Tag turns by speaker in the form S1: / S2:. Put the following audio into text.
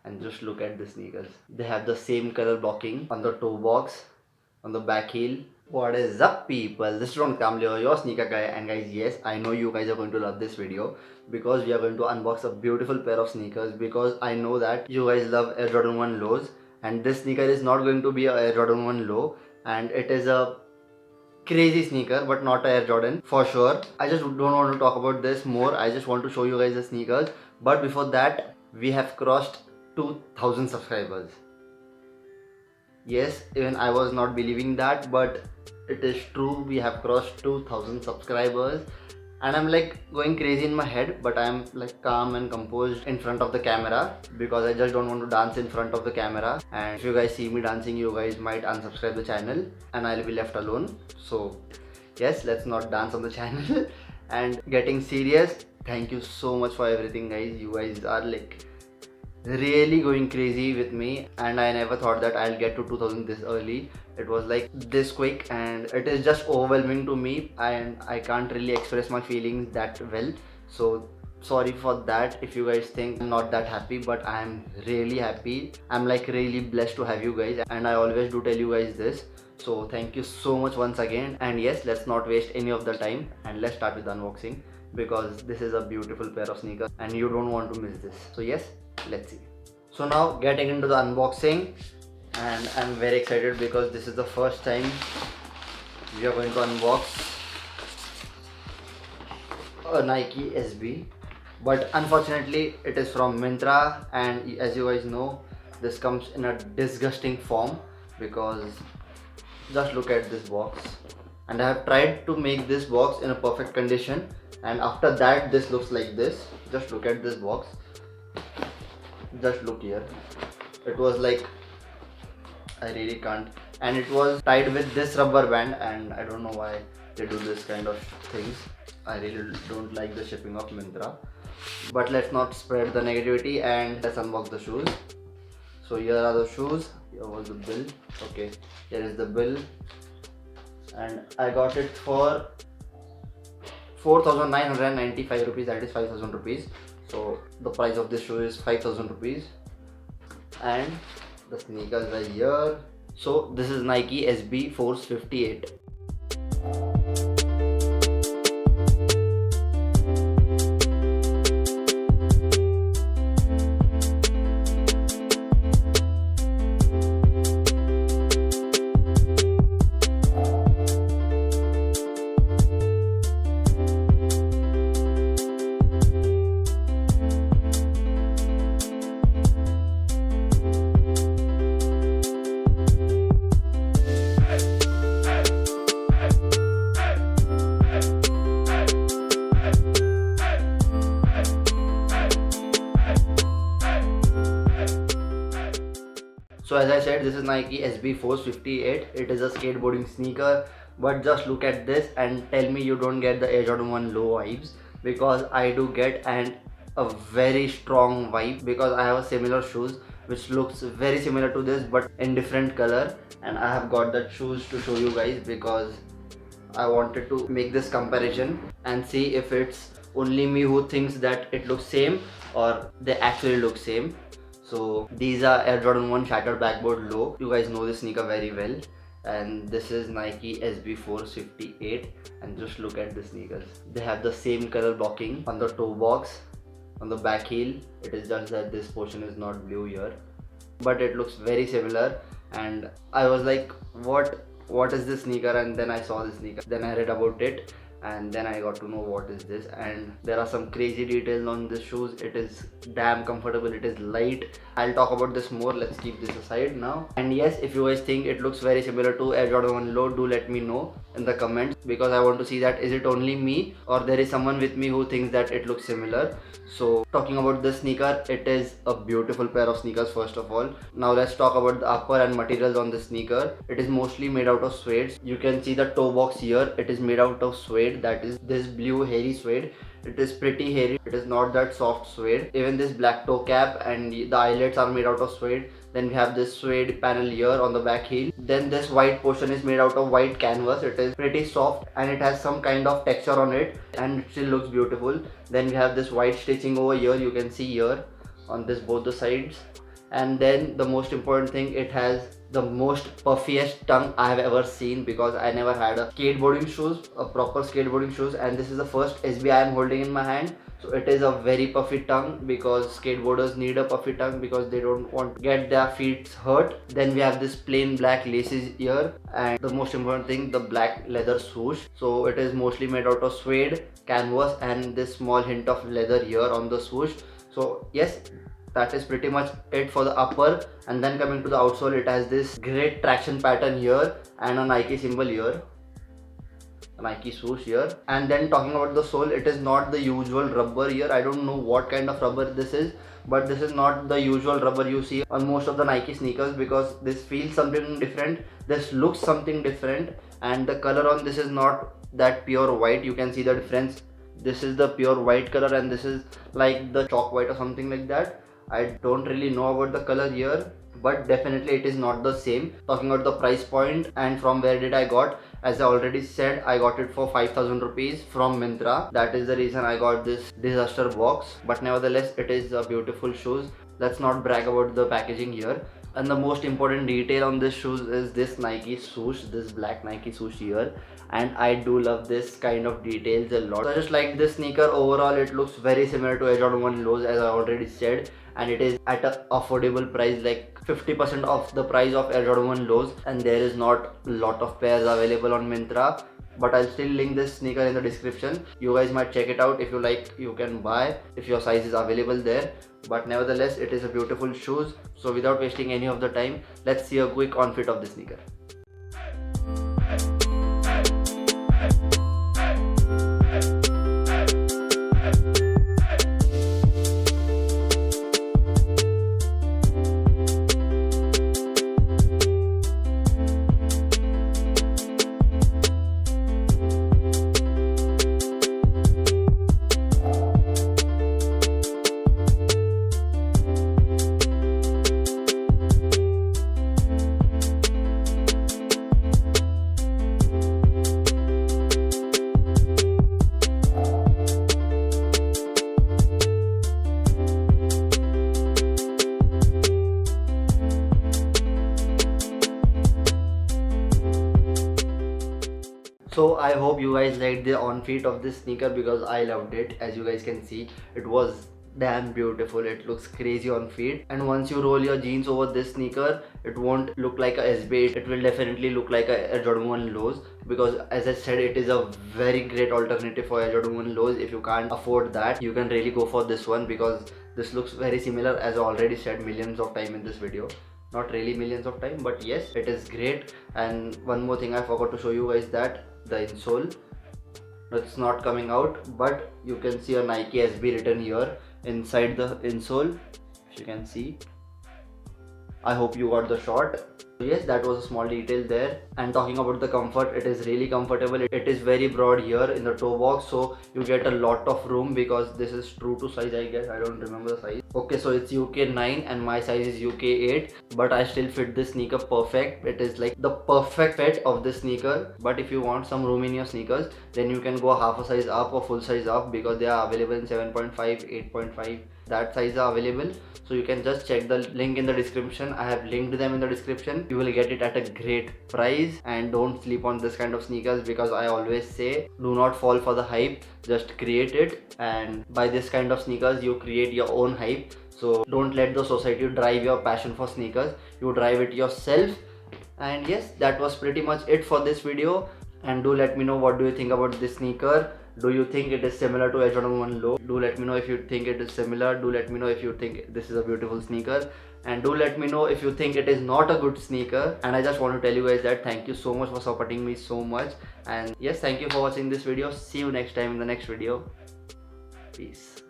S1: and just look at the sneakers. They have the same color blocking on the toe box, on the back heel. What is up, people? This is Ron Kamle, your sneaker guy, and guys, yes, I know you guys are going to love this video because we are going to unbox a beautiful pair of sneakers, because I know that you guys love Air Jordan 1 lows, and this sneaker is not going to be a Air Jordan 1 low, and it is a crazy sneaker, but not Air Jordan for sure. I just don't want to talk about this more. I just want to show you guys the sneakers. But before that, we have crossed 2000 subscribers. Yes, even I was not believing that, but it is true. We have crossed 2000 subscribers, and I'm like going crazy in my head, but I'm like calm and composed in front of the camera because I just don't want to dance in front of the camera. And if you guys see me dancing, you guys might unsubscribe the channel and I'll be left alone. So yes, let's not dance on the channel. And getting serious, thank you so much for everything, guys. You guys are like really going crazy with me, and I never thought that I'll get to 2000 this early. It was like this quick, and it is just overwhelming to me, and I can't really express my feelings that well. So sorry for that if you guys think I'm not that happy, but I'm really happy. I'm like really blessed to have you guys, and I always do tell you guys this. So thank you so much once again. And yes, let's not waste any of the time and let's start with the unboxing, because this is a beautiful pair of sneakers and you don't want to miss this. So yes, let's see. So now getting into the unboxing, and I'm very excited because this is the first time we are going to unbox a Nike SB, but unfortunately it is from Myntra, and as you guys know, this comes in a disgusting form, because just look at this box. And I have tried to make this box in a perfect condition, and after that this looks like this. Just look at this box. Just look here. It was like, I really can't. And it was tied with this rubber band, and I don't know why they do this kind of things. I really don't like the shipping of Myntra. But let's not spread the negativity and let's unbox the shoes. So here are the shoes. Here was the bill. Okay, here is the bill. And I got it for 4,995 rupees, that is 5,000 rupees. So the price of this shoe is 5,000 rupees. And the sneakers are here. So this is Nike SB Force 58. So as I said, this is Nike SB Force 58. It is a skateboarding sneaker, but just look at this and tell me you don't get the Air Jordan 1 low vibes, because I do get, and a very strong vibe, because I have a similar shoes which looks very similar to this but in different color, and I have got that shoes to show you guys because I wanted to make this comparison and see if it's only me who thinks that it looks same or they actually look same. So these are Air Jordan 1 Shattered Backboard Low. You guys know this sneaker very well. And this is Nike SB Force 58. And just look at the sneakers. They have the same color blocking on the toe box, on the back heel. It is just that this portion is not blue here, but it looks very similar. And I was like, what is this sneaker? And then I saw this sneaker. Then I read about it, and then I got to know what is this. And there are some crazy details on this shoes. It is damn comfortable, it is light. I'll talk about this more. Let's keep this aside now. And yes, if you guys think it looks very similar to Air Jordan 1 Low, do let me know in the comments, because I want to see that is it only me or there is someone with me who thinks that it looks similar. So talking about this sneaker, it is a beautiful pair of sneakers first of all. Now let's talk about the upper and materials on this sneaker. It is mostly made out of suede. You can see the toe box here. It is made out of suede, that is this blue hairy suede. It is pretty hairy. It is not that soft suede. Even this black toe cap and the eyelets are made out of suede. Then we have this suede panel here on the back heel. Then this white portion is made out of white canvas. It is pretty soft and it has some kind of texture on it, and it still looks beautiful. Then we have this white stitching over here. You can see here on this both the sides. And then the most important thing, it has the most puffiest tongue I have ever seen, because I never had a skateboarding shoes, a proper skateboarding shoes, and this is the first SB I am holding in my hand. So it is a very puffy tongue, because skateboarders need a puffy tongue because they don't want to get their feet hurt. Then we have this plain black laces here, and the most important thing, the black leather swoosh. So it is mostly made out of suede, canvas, and this small hint of leather here on the swoosh. So yes, that is pretty much it for the upper. And then coming to the outsole, it has this great traction pattern here and a Nike symbol here, a Nike swoosh here. And then talking about the sole, it is not the usual rubber here. I don't know what kind of rubber this is, but this is not the usual rubber you see on most of the Nike sneakers, because this feels something different, this looks something different, and the color on this is not that pure white. You can see the difference. This is the pure white color and this is like the chalk white or something like that. I don't really know about the color here, but definitely it is not the same. Talking about the price point and from where did I got, as I already said, I got it for 5,000 rupees from Myntra. That is the reason I got this disaster box, but nevertheless it is a beautiful shoes. Let's not brag about the packaging here. And the most important detail on this shoes is this Nike swoosh, this black Nike swoosh here, and I do love this kind of details a lot. So I just like this sneaker overall. It looks very similar to Air Jordan 1 lows, as I already said, and it is at an affordable price, like 50% of the price of Air Jordan 1 lows, and there is not a lot of pairs available on Myntra. But I'll still link this sneaker in the description. You guys might check it out. If you like, you can buy if your size is available there. But nevertheless, it is a beautiful shoes. So without wasting any of the time, let's see a quick on fit of the sneaker. So I hope you guys liked the on feet of this sneaker, because I loved it. As you guys can see, it was damn beautiful. It looks crazy on feet, and once you roll your jeans over this sneaker, it won't look like a SB. It will definitely look like a Air Jordan 1 lows, because as I said, it is a very great alternative for Air Jordan 1 lows. If you can't afford that, you can really go for this one, because this looks very similar, as I already said millions of time in this video. Not really millions of time, but yes, it is great. And one more thing I forgot to show you guys, that the insole, it's not coming out, but you can see a Nike SB written here inside the insole, if you can see. I hope you got the shot. Yes, that was a small detail there. And talking about the comfort, it is really comfortable. It is very broad here in the toe box, so you get a lot of room, because this is true to size, I guess. I don't remember the size. Okay, so it's UK 9 and my size is UK 8, but I still fit this sneaker perfect. It is like the perfect fit of this sneaker. But if you want some room in your sneakers, then you can go half a size up or full size up, because they are available in 7.5, 8.5. That size are available, so you can just check the link in the description. I have linked them in the description. You will get it at a great price. And don't sleep on this kind of sneakers, because I always say, do not fall for the hype, just create it. And by this kind of sneakers, you create your own hype. So don't let the society drive your passion for sneakers, you drive it yourself. And yes, that was pretty much it for this video. And do let me know, what do you think about this sneaker? Do you think it is similar to Air Jordan 1 low? Do let me know if you think it is similar. Do let me know if you think this is a beautiful sneaker. And do let me know if you think it is not a good sneaker. And I just want to tell you guys that thank you so much for supporting me so much. And yes, thank you for watching this video. See you next time in the next video. Peace.